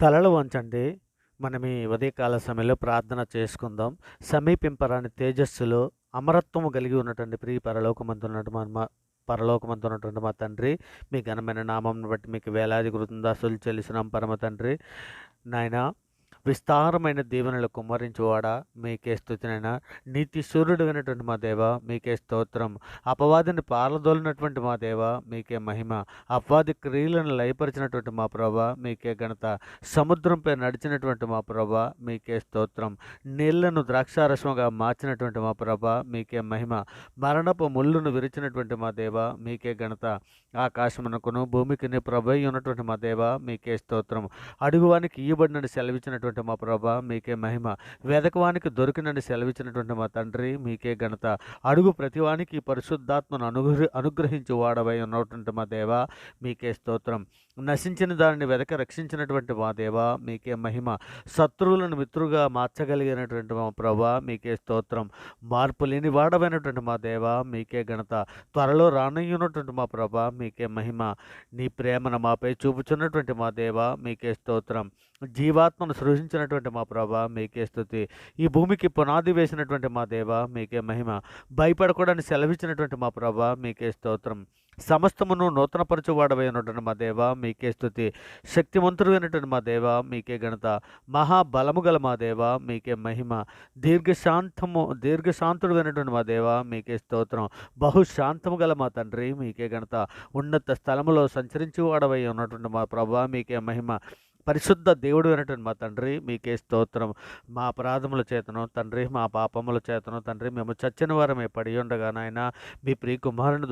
తలలు వంచండి. మనం ఈ ఉదయకాల సమయంలో ప్రార్థన చేసుకుందాం. సమీపింపరాని తేజస్సులో అమరత్వము కలిగి ఉన్నటువంటి ప్రియ పరలోకమందున్నటువంటి మా తండ్రి, మీ ఘనమైన నామంను బట్టి మీకు వేలాది కృతజ్ఞతాస్తులు చెల్లిస్తున్నాం పరమ తండ్రి. నాయనా, విస్తారమైన దీవెనలు కుమ్మరించువాడా, మీకే స్తుతి నాయనా. నీతి సూర్యుడైనటువంటి మా దేవ, మీకే స్తోత్రం. అపవాదిని పారదోలినటువంటి మా దేవ, మీకే మహిమ. అపవాది క్రియలను లయపరిచినటువంటి మా ప్రభా, మీకే ఘనత. సముద్రంపై నడిచినటువంటి మా ప్రభా, మీకే స్తోత్రం. నీళ్లను ద్రాక్షారసముగా మార్చినటువంటి మా ప్రభా, మీకే మహిమ. మరణపు ముళ్ళును విరిచినటువంటి మా దేవ, మీకే ఘనత. ఆకాశమునకును భూమికిని ప్రభై ఉన్నటువంటి మా దేవ, మీకే స్తోత్రం. అడుగువానికి ఇయ్యబడినని సెలవిచ్చినటువంటి మా ప్రభా, మీకే మహిమ. వెదకవానికి దొరికినని సెలవిచ్చినటువంటి మా తండ్రి, మీకే ఘనత. అడుగు ప్రతివానికి పరిశుద్ధాత్మను అనుగ్రహించి వాడవై ఉన్నటువంటి మా దేవ, మీకే స్తోత్రం. నశించిన దానిని వెదక రక్షించినటువంటి మా దేవ, మీకే మహిమ. శత్రువులను మిత్రుగా మార్చగలిగినటువంటి మా ప్రభా, మీకే స్తోత్రం. మార్పు లేని వాడమైనటువంటి మా దేవ, మీకే ఘనత. త్వరలో రానయ్యున్నటువంటి మా ప్రభా, మీకే మహిమ. నీ ప్రేమను మాపై చూపుచున్నటువంటి మా దేవ, మీకే స్తోత్రం. జీవాత్మను సృజించినటువంటి మా ప్రభా, మీకే స్తుతి. ఈ భూమికి పునాది వేసినటువంటి మా దేవ, మీకే మహిమ. భయపడకూడని సెలవిచ్చినటువంటి మా ప్రభా, మీకే స్తోత్రం. సమస్తమును నూతనపరచువాడవై ఉన్నటువంటి మా దేవ, మీకే స్తుతి. శక్తివంతుడు అయినటువంటి మా దేవ, మీకే ఘనత. మహాబలము గల మా దేవ, మీకే మహిమ. దీర్ఘశాంతుడు అయినటువంటి మా దేవ, మీకే స్తోత్రం. బహుశాంతము గల మా తండ్రి, మీకే ఘనత. ఉన్నత స్థలములో సంచరించి వాడవై ఉన్నటువంటి మా ప్రభా, మీకే మహిమ. పరిశుద్ధ దేవుడు అయినటువంటి మా తండ్రి, మీకే స్తోత్రం. మా అపరాధముల చేతను తండ్రి, మా పాపముల చేతను తండ్రి, మేము చచ్చిన వారమే పడి ఉండగా నాయన, మీ ప్రియ కుమారుని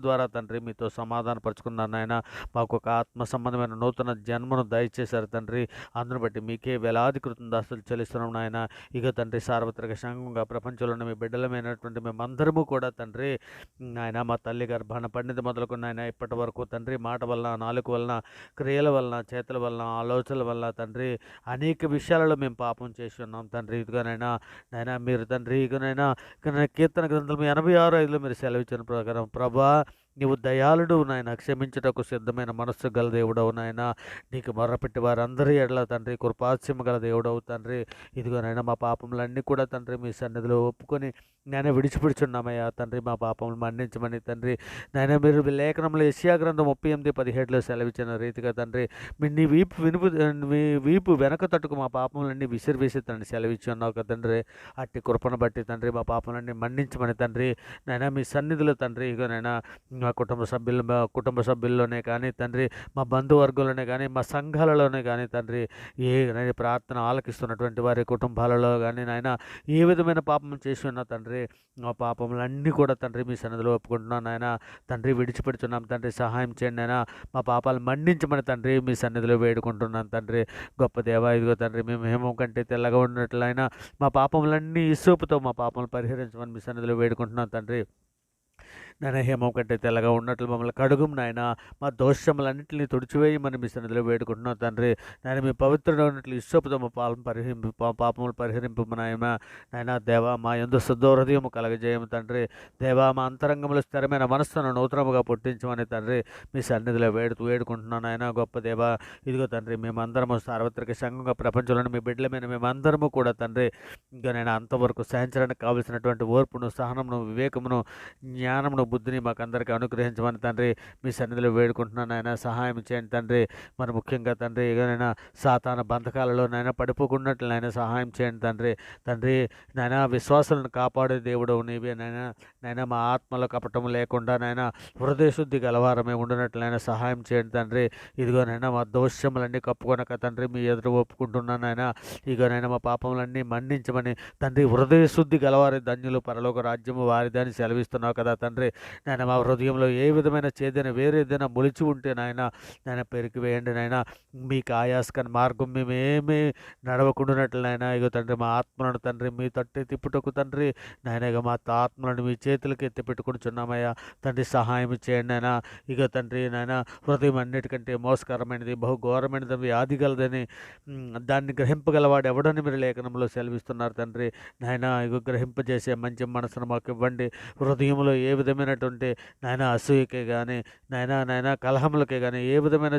ద్వారా తండ్రి మీతో సమాధానపరుచుకున్నాను నాయన. మాకు ఒక ఆత్మ సంబంధమైన నూతన జన్మను దయచేశారు తండ్రి. అందును బట్టి మీకే వేలాది కృతజ్ఞతాస్తులు చెల్లిస్తున్నాం నాయన. ఇక తండ్రి, సార్వత్రిక సంఘంగా ప్రపంచంలో మీ బిడ్డలమైనటువంటి మేమందరము కూడా తండ్రి నాయన, మా తల్లి గర్భాన పండిత మొదలుకున్న ఆయన ఇప్పటి వరకు తండ్రి, మాట వలన, నాలుక వలన, క్రియల వలన, చేతుల వలన, ఆలోచనల వలన తండ్రి అనేక విషయాలలో మేము పాపం చేసి ఉన్నాం తండ్రి. ఇదిగోనైనా నాయన, మీరు తండ్రి ఇకనైనా కీర్తన గ్రంథం 86:5 మీరు సెలవిచ్చిన ప్రకారం ప్రభా, నీవు దయాళుడు నాయన, క్షమించుటకు సిద్ధమైన మనస్సు గల దేవుడవు నాయన. నీకు మొర్రపెట్టి వారందరి ఎడల తండ్రి కృపాస్యము గల దేవుడవు తండ్రి. ఇదిగోనైనా మా పాపములన్నీ కూడా తండ్రి మీ సన్నిధిలో ఒప్పుకొని నేను విడిచిపెడుచున్నామయ్యా తండ్రి. మా పాపములు మన్నించమని తండ్రి నాయన, మీరు లేఖనంలో యెషయా గ్రంథం 38:17 సెలవిచ్చిన రీతిగా తండ్రి, మీ వీపు వెనక తట్టుకు మా పాపములన్నీ విసిరివేసి తండ్రి సెలవిచ్చి ఉన్నావు కదా తండ్రి. అట్టి కృపను బట్టి తండ్రి మా పాపములన్నీ మన్నించమని తండ్రి నాయన, మీ సన్నిధిలో తండ్రి ఇగోనైనా మా కుటుంబ సభ్యుల్లోనే కానీ తండ్రి, మా బంధువర్గంలోనే కానీ, మా సంఘాలలోనే కానీ తండ్రి, నేను ప్రార్థన ఆలకిస్తున్నటువంటి వారి కుటుంబాలలో కానీ నాయన, ఏ విధమైన పాపం చేసి ఉన్నా తండ్రి, మా పాపములన్నీ కూడా తండ్రి మీ సన్నిధిలో ఒప్పుకుంటున్నాను నాయన. తండ్రి విడిచిపెడుతున్నాం తండ్రి, సహాయం చేయండి నాయన. మా పాపాలు మన్నించమని తండ్రి మీ సన్నిధిలో వేడుకుంటున్నాను తండ్రి. గొప్ప దేవా, ఇదిగో తండ్రి, మేము హేమం కంటే తెల్లగా ఉన్నట్లయినా మా పాపములన్నీ ఇస్సోపుతో మా పాపములు పరిహరించమని మీ సన్నిధిలో వేడుకుంటున్నాను తండ్రి. నాయన, హేమం కంటే తెల్లగా ఉన్నట్లు మమ్మల్ని కడుగుం నాయన. మా దోషములన్నింటినీ తుడిచివేయమని మీ సన్నిధిలో వేడుకుంటున్నాం తండ్రి. నాయన, మీ పవిత్రంగా ఉన్నట్లు ఇష్టపుతో మా పాపములు పరిహరింపు నాయన. నాయన దేవా, మా యందు శుద్ధ హృదయము కలగజేయము తండ్రి. దేవా, మా అంతరంగంలో స్థిరమైన మనస్సును నూతనముగా పుట్టించమని తండ్రి మీ సన్నిధిలో వేడుకుంటున్నాను ఆయన. గొప్ప దేవా, ఇదిగో తండ్రి, మేమందరము సార్వత్రిక సంఘంగా ప్రపంచంలోని మీ బిడ్డలమైన మేమందరము కూడా తండ్రి ఇంకా నేను అంతవరకు సహించడానికి కావలసినటువంటి ఓర్పును, సహనమును, వివేకమును, జ్ఞానమును, బుద్ధిని మాకు అందరికీ అనుగ్రహించమని తండ్రి మీ సన్నిధిలో వేడుకుంటున్నాను ఆయన. సహాయం చేయండి తండ్రి. మరి ముఖ్యంగా తండ్రి ఏదైనా సాతాన బంధకాలలో నాయన పడిపోకున్నట్లు నాయన సహాయం చేయండి తండ్రి. తండ్రి నాయన, విశ్వాసాలను కాపాడే దేవుడు నీవే నాయన. మా ఆత్మలో కపటం లేకుండా నాయన, హృదయశుద్ధి గలవారమే ఉండినట్లయినా సహాయం చేయండి తండ్రి. ఇదిగోనైనా మా దోషములన్నీ కప్పుకొనక తండ్రి మీ ఎదురు ఒప్పుకుంటున్నాను ఆయన. ఇదిగోనైనా మా పాపములన్నీ మన్నించమని తండ్రి, హృదయశుద్ధి గలవారి ధన్యులు పరలోక రాజ్యము వారిదని సెలవిస్తున్నావు కదా తండ్రి. నాయన, మా హృదయంలో ఏ విధమైన చేదైనా వేరేదైనా మొలిచి ఉంటే నాయన పెరికి వేయండి నాయన. మీకు ఆయాస్కర మార్గం మేమేమీ నడవకుండానట్లు నాయన. ఇగో తండ్రి, మా ఆత్మలను తండ్రి మీ తట్టే తిప్పుటకు తండ్రి నాయన, ఇక మా ఆత్మలను మీ చేతులకి ఎత్తి పెట్టుకుంటున్నామయ్యా తండ్రి. సహాయం చేయండి నాయన. ఇక తండ్రి నాయన, హృదయం అన్నిటికంటే మోసకరమైనది, బహుఘోరమైనది, వ్యాధి గలదని దాన్ని గ్రహింపగలవాడు ఎవడని మీరు లేఖనంలో సెలవిస్తున్నారు తండ్రి నాయన. ఇక గ్రహింపజేసే మంచి మనసును మాకు ఇవ్వండి. హృదయంలో ఏ విధమైన విధమైనటువంటి నాయన అసూయకే కానీ నాయన కలహములకే కానీ ఏ విధమైన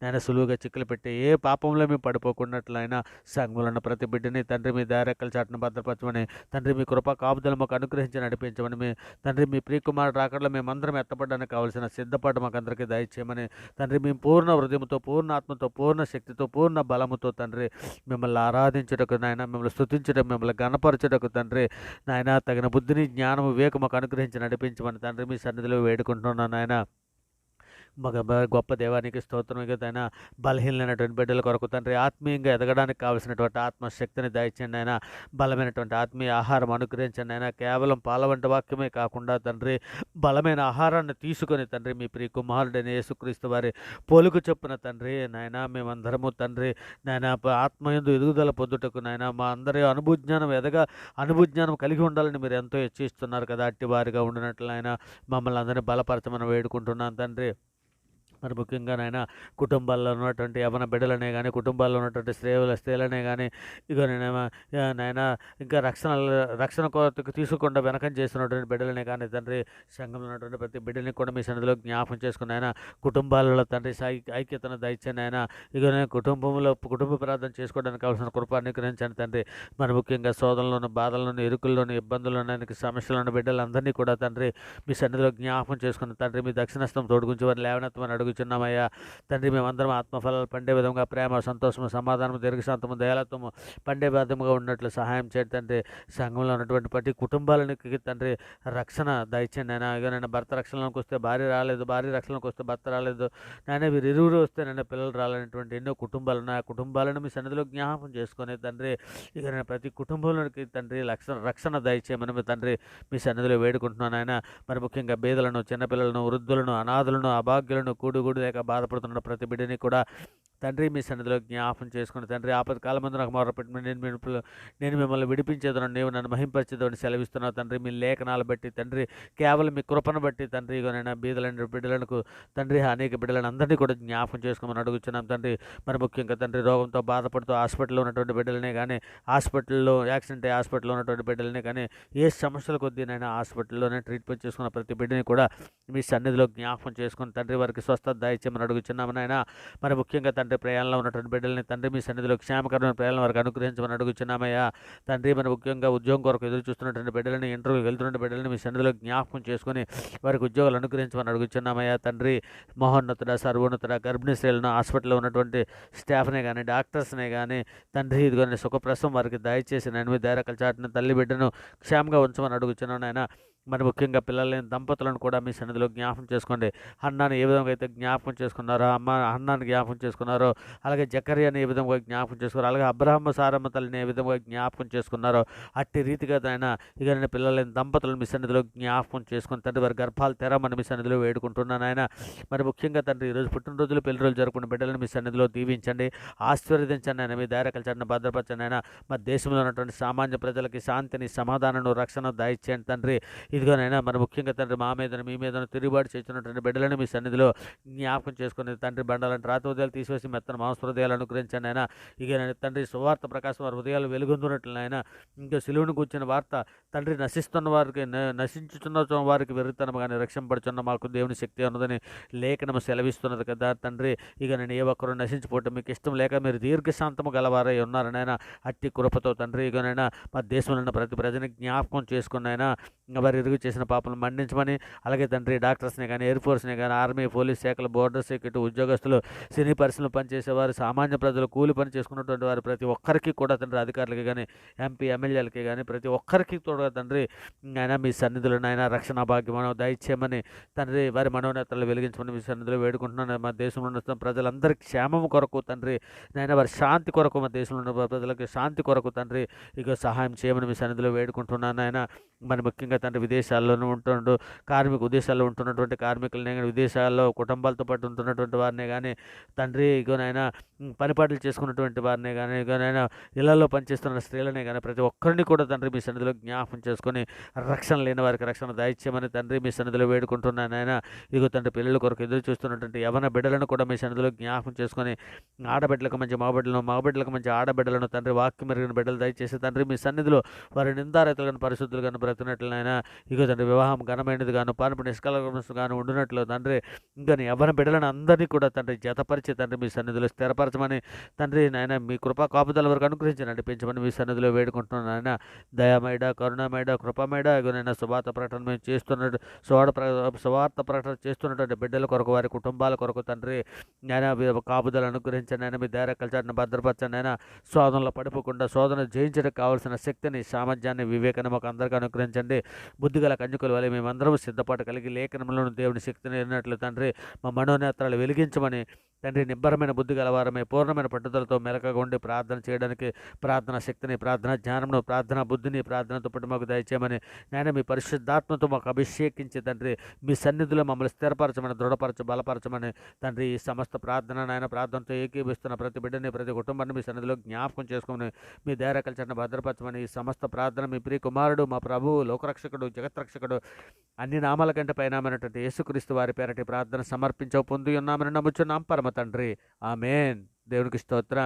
నాయన సులువుగా చిక్కులు పెట్టి ఏ పాపంలో మేము పడిపోకున్నట్లు నాయన సంఘంలో ఉన్న ప్రతి బిడ్డని తండ్రి మీ దారెక్కల చాటును భద్రపరచమని తండ్రి మీ కృపా కాపుదలు మాకు అనుగ్రహించి నడిపించమని మీ తండ్రి మీ ప్రియకుమారుడు రాకడలో మేమందరం ఎత్తపడడానికి కావాల్సిన సిద్ధపాటు మాకు అందరికీ దయచేయమని తండ్రి మేము పూర్ణ హృదయంతో పూర్ణ ఆత్మతో పూర్ణ శక్తితో పూర్ణ బలముతో తండ్రి మిమ్మల్ని ఆరాధించుటకు నాయన మిమ్మల్ని స్తుతించడం మిమ్మల్ని గణపరచుటకు తండ్రి నాయన తగిన బుద్ధిని జ్ఞానం వివేకం మాకు అనుగ్రహించి నడిపించమని తండ్రి మీ సన్నిధిలో వేడుకుంటున్నాను నాయన మగ గొప్ప దేవానికి స్తోత్రముగా తన బలహీనమైనటువంటి బిడ్డల కొరకు తండ్రి ఆత్మీయంగా ఎదగడానికి కావలసినటువంటి ఆత్మశక్తిని దయచండి అయినా బలమైనటువంటి ఆత్మీయ ఆహారం అనుగ్రహించండి అయినా కేవలం పాల వంటి వాక్యమే కాకుండా తండ్రి బలమైన ఆహారాన్ని తీసుకొని తండ్రి మీ ప్రియ కుమారుడైన యేసుక్రీస్తు వారి పోలుకు చొప్పున తండ్రి నాయన మేమందరము తండ్రి నాయన ఆత్మయందు ఎదుగుదల పొందుటకు నాయన మా అందరి అనుభూజ్ఞానం కలిగి ఉండాలని మీరు ఎంతో హెచ్చిస్తున్నారు కదా అట్టి వారిగా ఉండినట్లు ఆయన మమ్మల్ని అందరినీ బలపరచమని వేడుకుంటున్నాను తండ్రి మరి ముఖ్యంగా నాయన కుటుంబాల్లో ఉన్నటువంటి యవన బిడ్డలనే కానీ కుటుంబాల్లో ఉన్నటువంటి స్త్రీలనే కానీ ఇగో నాయన ఇంకా రక్షణ కొరకు తీసుకుండా వెనకం చేస్తున్నటువంటి బిడ్డలనే కానీ తండ్రి సంఘంలో ఉన్నటువంటి ప్రతి బిడ్డని కూడా మీ సన్నిధిలో జ్ఞాపకం చేసుకుని ఆయన కుటుంబాలలో తండ్రి ఐక్యతను దయచండి ఆయన ఇగో నేను కుటుంబ ప్రార్థన చేసుకోవడానికి కావాల్సిన కృప అనుగ్రహించండి తండ్రి మరి ముఖ్యంగా శోధనలోను బాధల్లోను ఇరుకుల్లోను ఇబ్బందుల్లోని సమస్యలను బిడ్డలందరినీ కూడా తండ్రి మీ సన్నిధిలో జ్ఞాపకం చేసుకుని తండ్రి మీ దక్షిణస్థం తోడుగుంచి వారి లేవనెత్తమని అడుగుచున్నామయ్యా తండ్రి మేమందరం ఆత్మఫలాలు పండే విధంగా ప్రేమ సంతోషము సమాధానము దీర్ఘశాంతము దయాలత్వము పండే విధముగా ఉన్నట్లు సహాయం చేయండి తండ్రి సంఘంలో ఉన్నటువంటి ప్రతి కుటుంబాలకి తండ్రి రక్షణ దయచండి అయినా ఇక నేను భర్త రక్షణలోకి వస్తే భార్య రాలేదు భార్య రక్షణలోకి వస్తే భర్త రాలేదు నాయన వీరు ఇరువురు వస్తే నేను పిల్లలు రాలనేటువంటి ఎన్నో కుటుంబాలు ఉన్నాయి ఆ కుటుంబాలను మీ సన్నిధిలో జ్ఞాపకం చేసుకుని తండ్రి ఇక నేను ప్రతి కుటుంబంలోకి తండ్రి రక్షణ దయచేయమని మీ తండ్రి మీ సన్నిధిలో వేడుకుంటున్నాను ఆయన మరి ముఖ్యంగా బీదలను చిన్నపిల్లలను వృద్ధులను అనాథులను అభాగ్యులను కూడు లేక బాధపడుతున్న ప్రతి బిడ్డని కూడా తండ్రి మీ సన్నిధిలో జ్ఞాపం చేసుకుని తండ్రి ఆపత్కాలం ముందు నాకు మొరపెట్టి నేను మిమ్మల్ని విడిపించేదను నీవు నన్ను మహింపరిచేదని సెలవిస్తున్నావు తండ్రి మీ లేఖనాలు బట్టి తండ్రి కేవలం మీ కృపను బట్టి తండ్రి ఇగోనైనా బీదలైన బిడ్డలకు తండ్రి అనేక బిడ్డలను అందరినీ కూడా జ్ఞాపం చేసుకోమని అడుగుతున్నాం తండ్రి మరి ముఖ్యంగా తండ్రి రోగంతో బాధపడుతూ హాస్పిటల్లో ఉన్నటువంటి బిడ్డలనే కానీ యాక్సిడెంట్ అయ్యి హాస్పిటల్లో ఉన్నటువంటి బిడ్డలనే కానీ ఏ సమస్యల కొద్దీనైనా హాస్పిటల్లోనే ట్రీట్మెంట్ చేసుకున్న ప్రతి బిడ్డని కూడా మీ సన్నిధిలో జ్ఞాపకం చేసుకుని తండ్రి వారికి స్వస్థత దయచేయమని అడుగుతున్నామని ఆయన మరి ముఖ్యంగా తండ్రి ప్రయాణంలో ఉన్నటువంటి బిడ్డల్ని తండ్రి మీ సన్నిధిలో క్షేమకరమైన ప్రయాణం వారికి అనుగ్రహించమని అడుగుతున్నామయ్యా తండ్రి మన ముఖ్యంగా ఉద్యోగం కొరకు ఎదురు చూస్తున్నటువంటి బిడ్డలని ఇంటర్వ్యూకి వెళ్తున్న బిడ్డలని మీ సన్నిధిలో జ్ఞాపకం చేసుకుని వారికి ఉద్యోగాలు అనుగ్రహించమని అడుగుతున్నామయ్యా తండ్రి మహోన్నతుడ సర్వోన్నతుడ గర్భిణీ స్త్రీలను హాస్పిటల్లో ఉన్నటువంటి స్టాఫ్నే కానీ డాక్టర్స్నే కానీ తండ్రి ఇదిగోని సుఖప్రసవం వారికి దయచేసి నేను మీ ధైర్యకల చాటున తల్లి బిడ్డను క్షేమంగా ఉంచమని అడుగుతున్నాను ఆయన మరి ముఖ్యంగా పిల్లలు లేని దంపతులను కూడా మీ సన్నిధిలో జ్ఞాపకం చేసుకోండి హన్నాను ఏ విధంగా అయితే జ్ఞాపకం చేసుకున్నారో హన్నాను జ్ఞాపకం చేసుకున్నారో అలాగే జకర్యాని ఏ విధంగా జ్ఞాపకం చేసుకున్నారో అలాగే అబ్రహ్మ సారమ్మ తల్లిని ఏ విధంగా జ్ఞాపకం చేసుకున్నారో అట్టి రీతిగా ఆయన ఇక నేను పిల్లలు లేని దంపతులను మీ సన్నిధిలో జ్ఞాపకం చేసుకుని తండ్రి వారి గర్భాలు తెరమని మీ సన్నిధిలో వేడుకుంటున్నాను ఆయన మరి ముఖ్యంగా తండ్రి ఈరోజు పుట్టినరోజులు పెళ్లి రోజులు జరుపుకున్న బిడ్డలను మీ సన్నిధిలో దీవించండి ఆశీర్వదించండి ఆయన మీ ధైర్యకల్చండి భద్రపరచండి ఆయన మా దేశంలో ఉన్నటువంటి సామాన్య ప్రజలకి శాంతిని సమాధానం రక్షణ దయచేయండి తండ్రి ఇదిగోనైనా మరి ముఖ్యంగా తండ్రి మా మీద మీ మీద తిరుగుబాటు చేస్తున్నటువంటి బిడ్డలను మీ సన్నిధిలో జ్ఞాపకం చేసుకుని తండ్రి బండాలని రాత హృదయాలు తీసివేసి మెత్తన మాంస హృదయాలు అనుగ్రహించండి ఆయన ఇక తండ్రి సువార్త ప్రకాశం వారి హృదయాలు వెలుగొందున్నట్లు ఆయన ఇంకా సిలువును కూర్చున్న వార్త తండ్రి నశిస్తున్న వారికి నశించుతున్న వారికి వెర్రితనం కానీ రక్షింపడుచున్న మాకు దేవుని శక్తి ఉన్నదని లేఖనము సెలవిస్తున్నది కదా తండ్రి ఇక నేను ఏ ఒక్కరు నశించిపోవటం మీకు ఇష్టం లేక మీరు దీర్ఘశాంతము గలవారై ఉన్నారనైనా అట్టి కృపతో తండ్రి ఇకనైనా మా దేశంలో ఉన్న ప్రతి ప్రజని జ్ఞాపకం చేసుకున్నైనా వారి ఎరుగు చేసిన పాపలను మండించమని అలాగే తండ్రి డాక్టర్స్ని కానీ ఎయిర్ ఫోర్స్ని కానీ ఆర్మీ పోలీస్ శాఖలు బోర్డర్ సెక్యూరిటీ ఉద్యోగస్తులు సినీ పరిశ్రమలు పనిచేసేవారు సామాన్య ప్రజలు కూలి పని చేసుకున్నటువంటి వారు ప్రతి ఒక్కరికి కూడా తండ్రి అధికారులకి కానీ ఎంపీ ఎమ్మెల్యేలకి కానీ ప్రతి ఒక్కరికి తోడుగా తండ్రి ఆయన మీ సన్నిధులు నాయన రక్షణ భాగ్యం దయచేయమని తండ్రి వారి మనోనేతలు వెలిగించమని మీ సన్నిధిలో వేడుకుంటున్నాను మా దేశంలో ఉన్న ప్రజలందరికీ క్షేమం కొరకు తండ్రి నాయన వారి శాంతి కొరకు మా దేశంలో ఉన్న ప్రజలకి శాంతి కొరకు తండ్రి ఇక సహాయం చేయమని మీ సన్నిధిలో వేడుకుంటున్నాను ఆయన మరి ముఖ్యంగా తండ్రి విదేశాల్లోనూ ఉంటుండు విదేశాల్లో ఉంటున్నటువంటి కార్మికులనే కానీ విదేశాల్లో కుటుంబాలతో పాటు ఉంటున్నటువంటి వారినే కానీ తండ్రి ఇగోనైనా పనిపాట్లు చేసుకున్నటువంటి వారినే కానీ ఇగోనైనా ఇళ్లలో పనిచేస్తున్న స్త్రీలనే కానీ ప్రతి ఒక్కరిని కూడా తండ్రి మీ సన్నిధిలో జ్ఞాపకం చేసుకొని రక్షణ లేని వారికి రక్షణ దయచేయమని తండ్రి మీ సన్నిధిలో వేడుకుంటున్నాను ఆయన ఇదిగో తండ్రి పిల్లల కొరకు ఎదురు చూస్తున్నటువంటి యవన బిడ్డలను కూడా మీ సన్నిధిలో జ్ఞాపకం చేసుకొని ఆడబిడ్డలకు మంచి మగబిడ్డలకు మంచి ఆడబిడ్డలను తండ్రి వాక్యం మెరిగిన బిడ్డలు దయచేసి తండ్రి మీ సన్నిధిలో వారి నిందారైతులను పరిశుద్ధులు కానీ బ్రతున్నట్లనైనా ఇగో తండ్రి వివాహం ఘనమైనది గాను పాన్పు నిష్కలమస్ గాను ఉండునట్లు తండ్రి ఇంకా నీ యవ్వన బిడ్డలను అందరినీ కూడా తండ్రి జతపరిచి తండ్రి మీ సన్నిధిలో స్థిరపరచమని తండ్రి నాయన మీ కృపా కాపుదల వరకు అనుగ్రహించి నడిపించమని మీ సన్నిధిలో వేడుకుంటున్నాను నాయన. దయామేడ కరుణామేడ కృపమేడ ఇగోనైనా సువార్త ప్రకటన మేము చేస్తున్నట్టు సువార్త ప్రకటన చేస్తున్నటువంటి బిడ్డల కొరకు వారి కుటుంబాల కొరకు తండ్రి నాయన కాపుదలు అనుగ్రహించండి నాయన. మీ ధైర్య కల్చాన్ని భద్రపరచండి నాయన. శోధనలో పడిపోకుండా శోధన జయించడానికి కావాల్సిన శక్తిని సామర్థ్యాన్ని వివేకాన్ని మాకు అందరికీ అనుగ్రహించండి. బుద్ధిగల కన్యకుల వల్ల మేమందరం సిద్ధపాటు కలిగి లేఖనంలోని దేవుని శక్తిని ఎన్నట్లు తండ్రి మా మనోనేత్రాలు వెలిగించమని తండ్రి నిబ్బరమైన బుద్ధి గలవారమే పూర్ణమైన పట్టుదలతో మెలకగా ఉండి ప్రార్థన చేయడానికి ప్రార్థన శక్తిని ప్రార్థన జ్ఞానంను ప్రార్థన బుద్ధిని ప్రార్థనతో పాటు మాకు దయచేయమని నాయన. మీ పరిశుద్ధాత్మతో మాకు అభిషేకించి తండ్రి మీ సన్నిధిలో మమ్మల్ని స్థిరపరచమని బలపరచమని తండ్రి ఈ సమస్త ప్రార్థన నాయన ప్రార్థనతో ఏకీభిస్తున్న ప్రతి బిడ్డని ప్రతి కుటుంబాన్ని మీ సన్నిధిలో జ్ఞాపకం చేసుకుని మీ ధైర్య కల్చర్ని భద్రపరచమని ఈ సమస్త ప్రార్థన మీ ప్రియ కుమారుడు మా ప్రభువు లోకరక్షకుడు జగత్రక్షకుడు అన్ని నామాల కంటే పైనామైనటువంటి యేసుక్రీస్తు వారి పేరటి ప్రార్థన సమర్పించవు పొంది ఉన్నామని నమ్ముచున్నాం పరమ తండ్రి. ఆమేన్. దేవునికి స్తోత్రం.